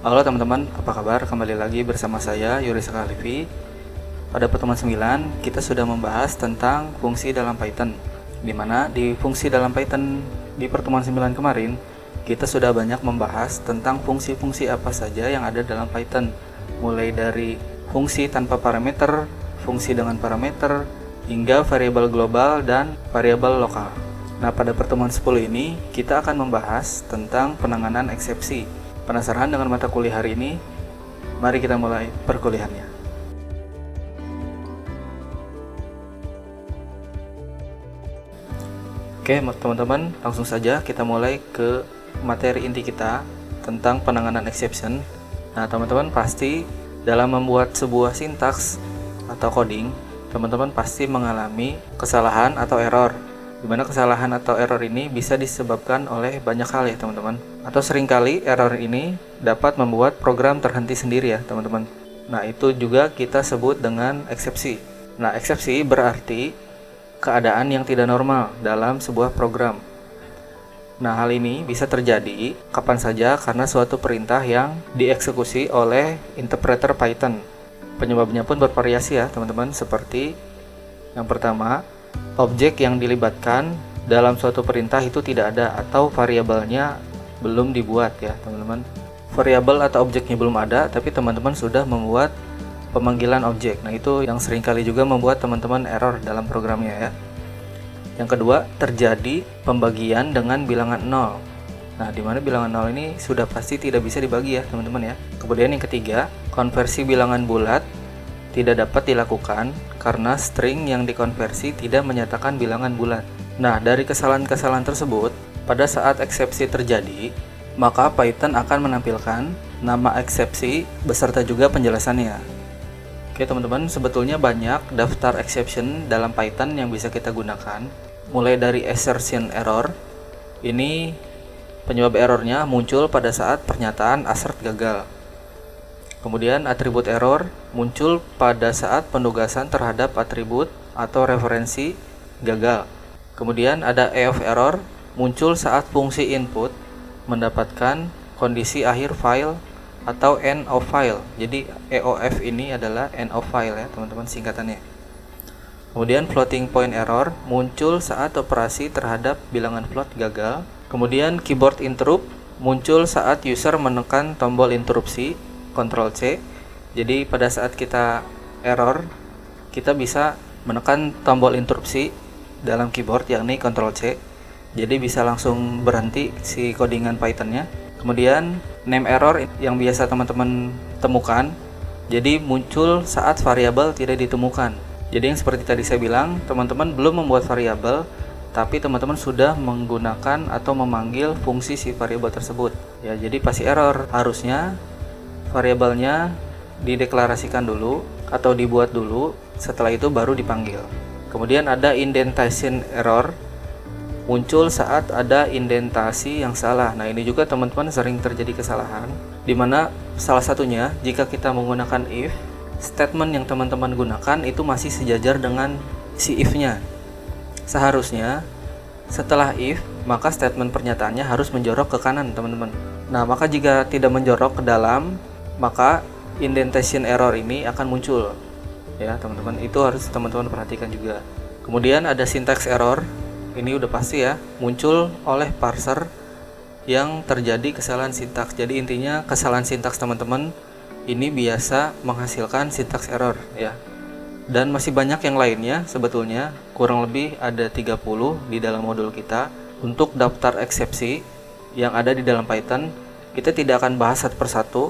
Halo teman-teman, apa kabar? Kembali lagi bersama saya Yuri Sekalivi. Pada pertemuan 9, kita sudah membahas tentang fungsi dalam Python. Di mana di fungsi dalam Python di pertemuan 9 kemarin, kita sudah banyak membahas tentang fungsi-fungsi apa saja yang ada dalam Python. Mulai dari fungsi tanpa parameter, fungsi dengan parameter, hingga variabel global dan variabel lokal. Nah, pada pertemuan 10 ini, kita akan membahas tentang penanganan eksepsi. Penasaran dengan mata kuliah hari ini? Mari kita mulai perkuliahannya. Oke, teman-teman, langsung saja kita mulai ke materi inti kita tentang penanganan exception. Nah, teman-teman pasti dalam membuat sebuah sintaks atau coding, teman-teman pasti mengalami kesalahan atau error. Di mana kesalahan atau error ini bisa disebabkan oleh banyak hal ya teman-teman. Atau seringkali error ini dapat membuat program terhenti sendiri ya teman-teman. Nah, itu juga kita sebut dengan eksepsi. Nah, eksepsi berarti keadaan yang tidak normal dalam sebuah program. Nah, hal ini bisa terjadi kapan saja karena suatu perintah yang dieksekusi oleh interpreter Python. Penyebabnya pun bervariasi ya teman-teman, seperti yang pertama, objek yang dilibatkan dalam suatu perintah itu tidak ada atau variabelnya belum dibuat ya teman-teman. Variabel atau objeknya belum ada, tapi teman-teman sudah membuat pemanggilan objek. Nah, itu yang seringkali juga membuat teman-teman error dalam programnya ya. Yang kedua, terjadi pembagian dengan bilangan 0. Nah, di mana bilangan 0 ini sudah pasti tidak bisa dibagi ya teman-teman ya. Kemudian yang ketiga, konversi bilangan bulat tidak dapat dilakukan karena string yang dikonversi tidak menyatakan bilangan bulat. Nah, dari kesalahan-kesalahan tersebut, pada saat eksepsi terjadi, maka Python akan menampilkan nama eksepsi beserta juga penjelasannya. Oke teman-teman, sebetulnya banyak daftar exception dalam Python yang bisa kita gunakan. Mulai dari assertion error, ini penyebab errornya muncul pada saat pernyataan assert gagal. Kemudian atribut error muncul pada saat penugasan terhadap atribut atau referensi gagal. Kemudian ada EOF error muncul saat fungsi input mendapatkan kondisi akhir file atau end of file. Jadi EOF ini adalah end of file ya teman-teman singkatannya. Kemudian floating point error muncul saat operasi terhadap bilangan float gagal. Kemudian keyboard interrupt muncul saat user menekan tombol interupsi Ctrl C. Jadi pada saat kita error, kita bisa menekan tombol interupsi dalam keyboard yakni Ctrl C. Jadi bisa langsung berhenti si codingan Python-nya. Kemudian name error yang biasa teman-teman temukan, jadi muncul saat variabel tidak ditemukan. Jadi yang seperti tadi saya bilang, teman-teman belum membuat variabel, tapi teman-teman sudah menggunakan atau memanggil fungsi si variabel tersebut. Ya, jadi pasti error. Harusnya variabelnya dideklarasikan dulu atau dibuat dulu, setelah itu baru dipanggil. Kemudian ada indentation error muncul saat ada indentasi yang salah. Nah, ini juga teman-teman sering terjadi kesalahan, dimana salah satunya jika kita menggunakan if, statement yang teman-teman gunakan itu masih sejajar dengan si if-nya. Seharusnya setelah if, maka statement pernyataannya harus menjorok ke kanan teman-teman. Nah, maka jika tidak menjorok ke dalam, maka indentation error ini akan muncul ya teman-teman. Itu harus teman-teman perhatikan juga. Kemudian ada syntax error. Ini udah pasti ya, muncul oleh parser yang terjadi kesalahan sintaks. Jadi intinya kesalahan sintaks teman-teman ini biasa menghasilkan syntax error ya. Dan masih banyak yang lainnya, sebetulnya kurang lebih ada 30 di dalam modul kita. Untuk daftar eksepsi yang ada di dalam Python, kita tidak akan bahas satu persatu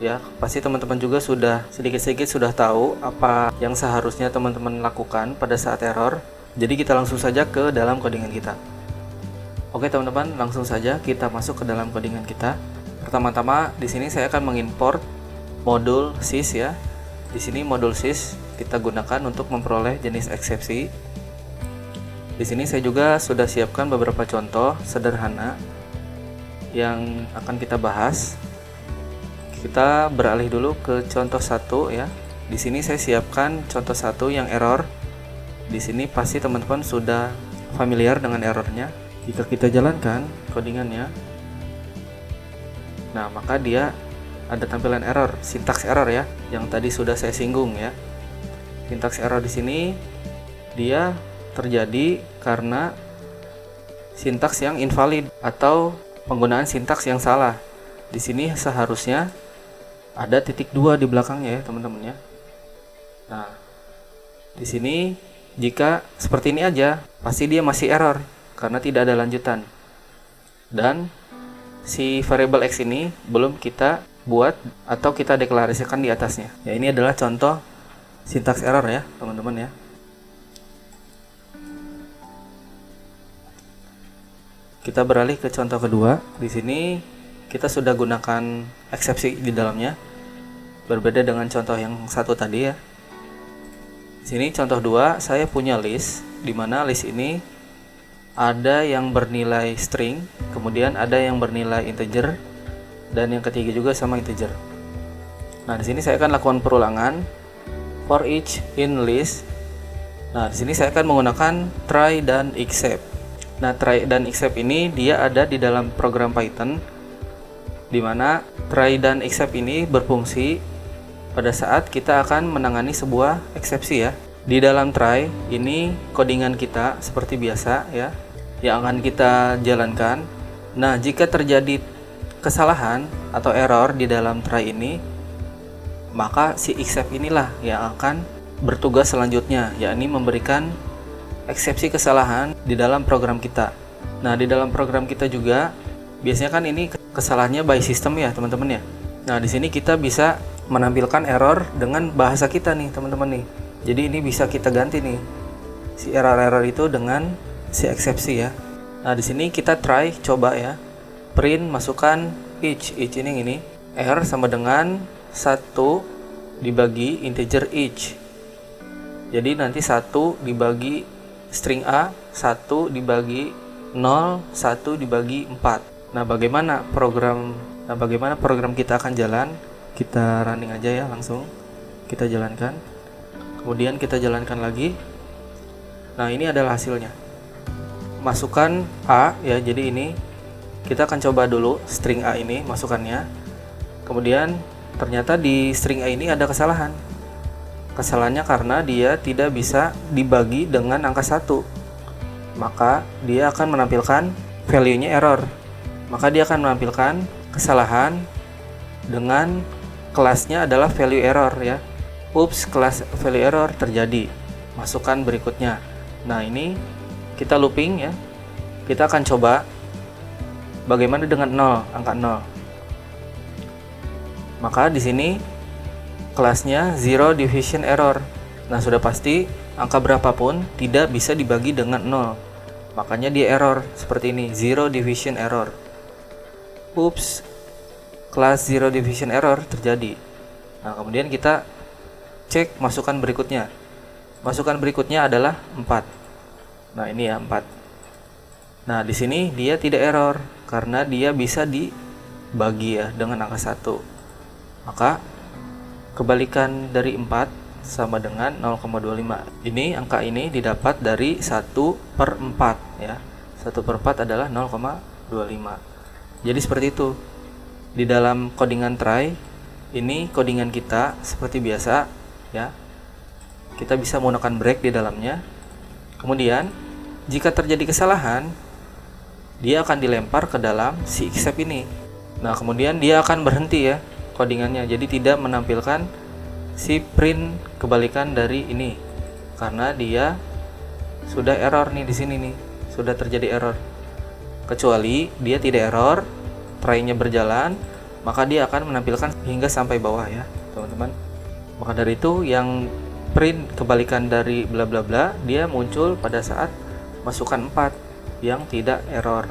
ya. Pasti teman-teman juga sudah sedikit-sedikit sudah tahu apa yang seharusnya teman-teman lakukan pada saat error. Jadi kita langsung saja ke dalam codingan kita. Oke teman-teman, langsung saja kita masuk ke dalam codingan kita. Pertama-tama di sini saya akan mengimport modul sys ya. Di sini modul sys kita gunakan untuk memperoleh jenis eksepsi. Di sini saya juga sudah siapkan beberapa contoh sederhana yang akan kita bahas. Kita beralih dulu ke contoh 1 ya. Di sini saya siapkan contoh 1 yang error. Di sini pasti teman-teman sudah familiar dengan errornya. Jika kita jalankan codingannya, nah maka dia ada tampilan error, syntax error ya, yang tadi sudah saya singgung ya. Syntax error di sini dia terjadi karena sintaks yang invalid atau penggunaan sintaks yang salah. Di sini seharusnya ada titik 2 di belakangnya ya, teman-teman ya. Nah, di sini jika seperti ini aja, pasti dia masih error karena tidak ada lanjutan. Dan si variable x ini belum kita buat atau kita deklarasikan di atasnya. Ya, ini adalah contoh sintaks error ya, teman-teman ya. Kita beralih ke contoh kedua. Di sini kita sudah gunakan eksepsi di dalamnya. Berbeda dengan contoh yang satu tadi ya. Di sini contoh 2, saya punya list di mana list ini ada yang bernilai string, kemudian ada yang bernilai integer, dan yang ketiga juga sama integer. Nah, di sini saya akan lakukan perulangan for each in list. Nah, di sini saya akan menggunakan try dan except. Nah, try dan except ini dia ada di dalam program Python, di mana try dan except ini berfungsi pada saat kita akan menangani sebuah eksepsi ya. Di dalam try ini codingan kita seperti biasa ya, yang akan kita jalankan. Nah, jika terjadi kesalahan atau error di dalam try ini, maka si except inilah yang akan bertugas selanjutnya, yakni memberikan eksepsi kesalahan di dalam program kita. Nah, di dalam program kita juga biasanya kan ini kesalahannya by system ya, teman-teman ya. Nah, di sini kita bisa menampilkan error dengan bahasa kita nih, teman-teman nih. Jadi ini bisa kita ganti nih si error-error itu dengan si eksepsi ya. Nah, di sini kita try, coba ya. Print masukkan each ini R sama dengan 1 dibagi integer each. Jadi nanti 1 dibagi string A, 1 dibagi 0, 1 dibagi 4. Nah, bagaimana program kita akan jalan? Kita running aja ya, langsung kita jalankan. Kemudian kita jalankan lagi. Nah, ini adalah hasilnya. Masukkan A ya, jadi ini kita akan coba dulu string A ini masukannya. Kemudian ternyata di string A ini ada kesalahan. Kesalahannya karena dia tidak bisa dibagi dengan angka 1. Maka dia akan menampilkan value-nya error. Maka dia akan menampilkan kesalahan dengan kelasnya adalah value error ya. Oops, kelas value error terjadi. Masukkan berikutnya. Nah, ini kita looping ya. Kita akan coba bagaimana dengan 0, angka 0. Maka di sini kelasnya zero division error. Nah, sudah pasti angka berapapun tidak bisa dibagi dengan 0. Makanya dia error seperti ini, zero division error. Oops, kelas zero division error terjadi. Nah, kemudian kita cek masukan berikutnya. Masukan berikutnya adalah 4. Nah, ini ya 4. Nah, di sini dia tidak error karena dia bisa dibagi ya dengan angka 1. Maka kebalikan dari 4 sama dengan 0,25. Ini angka ini didapat dari 1/4 ya. 1/4 adalah 0,25. Jadi seperti itu. Di dalam codingan try, ini codingan kita seperti biasa ya. Kita bisa menggunakan break di dalamnya. Kemudian, jika terjadi kesalahan, dia akan dilempar ke dalam si except ini. Nah, kemudian dia akan berhenti ya codingannya, jadi tidak menampilkan si print kebalikan dari ini karena dia sudah error nih di sini nih, sudah terjadi error. Kecuali dia tidak error, try-nya berjalan, maka dia akan menampilkan hingga sampai bawah ya, teman-teman. Maka dari itu yang print kebalikan dari bla bla bla dia muncul pada saat masukkan 4 yang tidak error.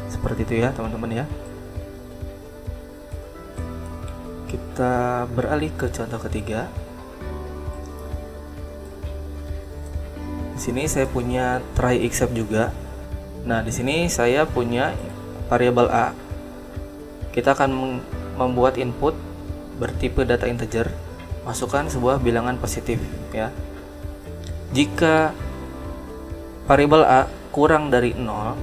Seperti itu ya, teman-teman ya. Kita beralih ke contoh ketiga. Di sini saya punya try except juga. Nah, di sini saya punya variabel A. Kita akan membuat input bertipe data integer, masukkan sebuah bilangan positif ya. Jika variabel A kurang dari 0,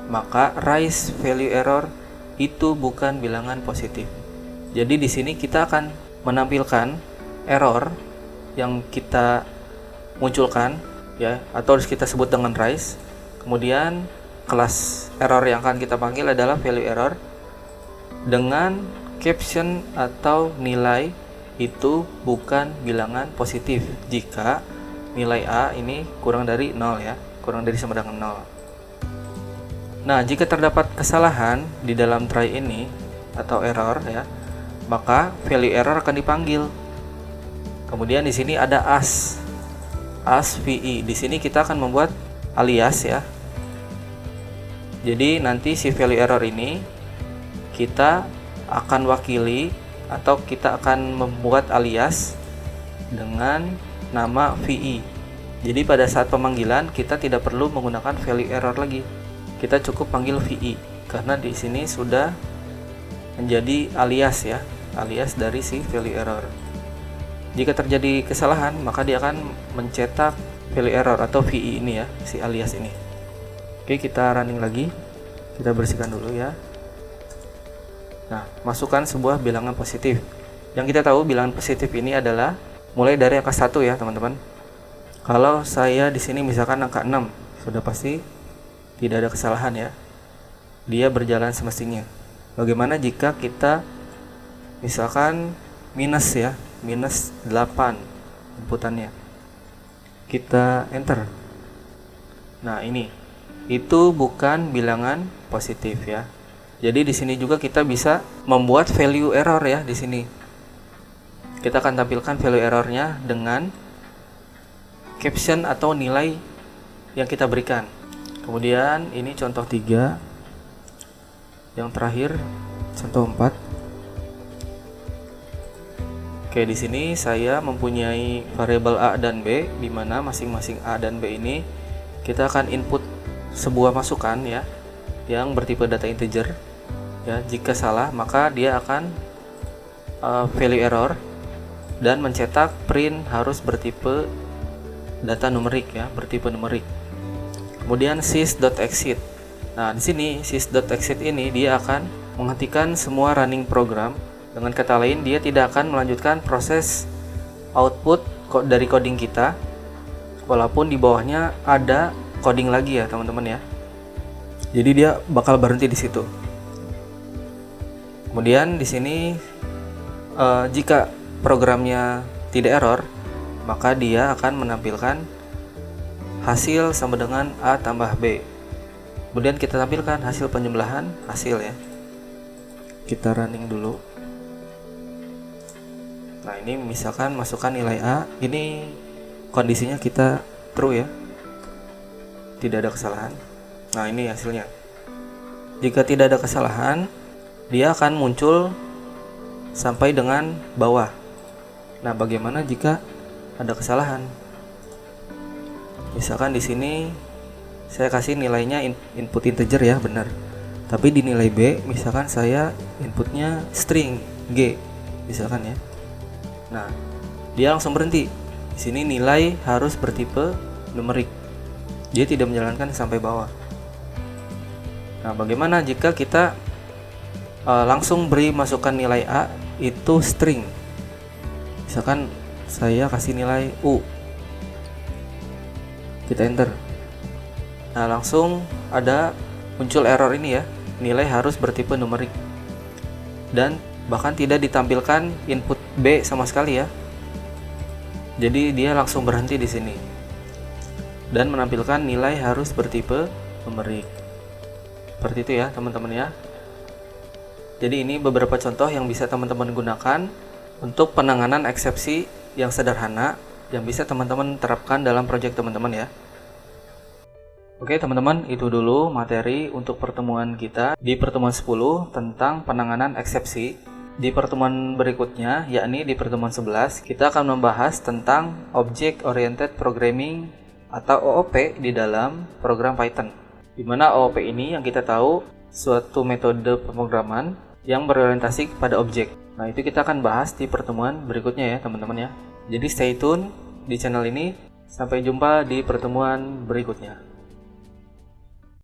maka raise value error itu bukan bilangan positif. Jadi di sini kita akan menampilkan error yang kita munculkan ya, atau kita sebut dengan rise. Kemudian kelas error yang akan kita panggil adalah value error dengan caption atau nilai itu bukan bilangan positif jika nilai A ini kurang dari 0 ya, kurang dari sama dengan 0. Nah, jika terdapat kesalahan di dalam try ini atau error ya, maka value error akan dipanggil. Kemudian di sini ada as VE. Di sini kita akan membuat alias ya. Jadi nanti si value error ini kita akan wakili atau kita akan membuat alias dengan nama VE. Jadi pada saat pemanggilan kita tidak perlu menggunakan value error lagi. Kita cukup panggil VE karena di sini sudah menjadi alias ya, alias dari si value error. Jika terjadi kesalahan, maka dia akan mencetak value error atau VE ini ya, si alias ini. Oke, kita running lagi. Kita bersihkan dulu ya. Nah, masukkan sebuah bilangan positif. Yang kita tahu bilangan positif ini adalah mulai dari angka 1 ya, teman-teman. Kalau saya di sini misalkan angka 6, sudah pasti tidak ada kesalahan ya. Dia berjalan semestinya. Bagaimana jika kita misalkan minus ya, minus 8 inputannya. Kita enter. Nah, ini itu bukan bilangan positif ya. Jadi di sini juga kita bisa membuat value error ya di sini. Kita akan tampilkan value errornya dengan caption atau nilai yang kita berikan. Kemudian ini contoh 3. Yang terakhir contoh 4. Oke, di sini saya mempunyai variabel A dan B, di mana masing-masing A dan B ini kita akan input sebuah masukan ya yang bertipe data integer. Ya, jika salah maka dia akan value error dan mencetak print harus bertipe data numerik ya, bertipe numerik. Kemudian sys.exit. Nah, di sini sys.exit ini dia akan menghentikan semua running program. Dengan kata lain, dia tidak akan melanjutkan proses output dari coding kita walaupun di bawahnya ada coding lagi ya, teman-teman ya. Jadi dia bakal berhenti di situ. Kemudian di sini jika programnya tidak error, maka dia akan menampilkan hasil sama dengan A tambah B. Kemudian kita tampilkan hasil penjumlahan hasil ya. Kita running dulu. Nah, ini misalkan masukkan nilai A, ini kondisinya kita true ya, tidak ada kesalahan. Nah, ini hasilnya. Jika tidak ada kesalahan, dia akan muncul sampai dengan bawah. Nah, bagaimana jika ada kesalahan? Misalkan di sini saya kasih nilainya input integer ya, benar. Tapi di nilai B, misalkan saya inputnya string G, misalkan ya. Nah, dia langsung berhenti. Di sini nilai harus bertipe numerik. Dia tidak menjalankan sampai bawah. Nah, bagaimana jika kita langsung beri masukan nilai A itu string? Misalkan saya kasih nilai U. Kita enter. Nah, langsung ada muncul error ini ya. Nilai harus bertipe numerik. Dan bahkan tidak ditampilkan input B sama sekali ya. Jadi dia langsung berhenti di sini. Dan menampilkan nilai harus bertipe numerik. Seperti itu ya, teman-teman ya. Jadi ini beberapa contoh yang bisa teman-teman gunakan untuk penanganan eksepsi yang sederhana yang bisa teman-teman terapkan dalam proyek teman-teman ya. Oke teman-teman, itu dulu materi untuk pertemuan kita di pertemuan 10 tentang penanganan eksepsi. Di pertemuan berikutnya, yakni di pertemuan 11, kita akan membahas tentang Object Oriented Programming atau OOP di dalam program Python. Di mana OOP ini yang kita tahu suatu metode pemrograman yang berorientasi kepada objek. Nah, itu kita akan bahas di pertemuan berikutnya ya teman-teman ya. Jadi stay tune di channel ini. Sampai jumpa di pertemuan berikutnya.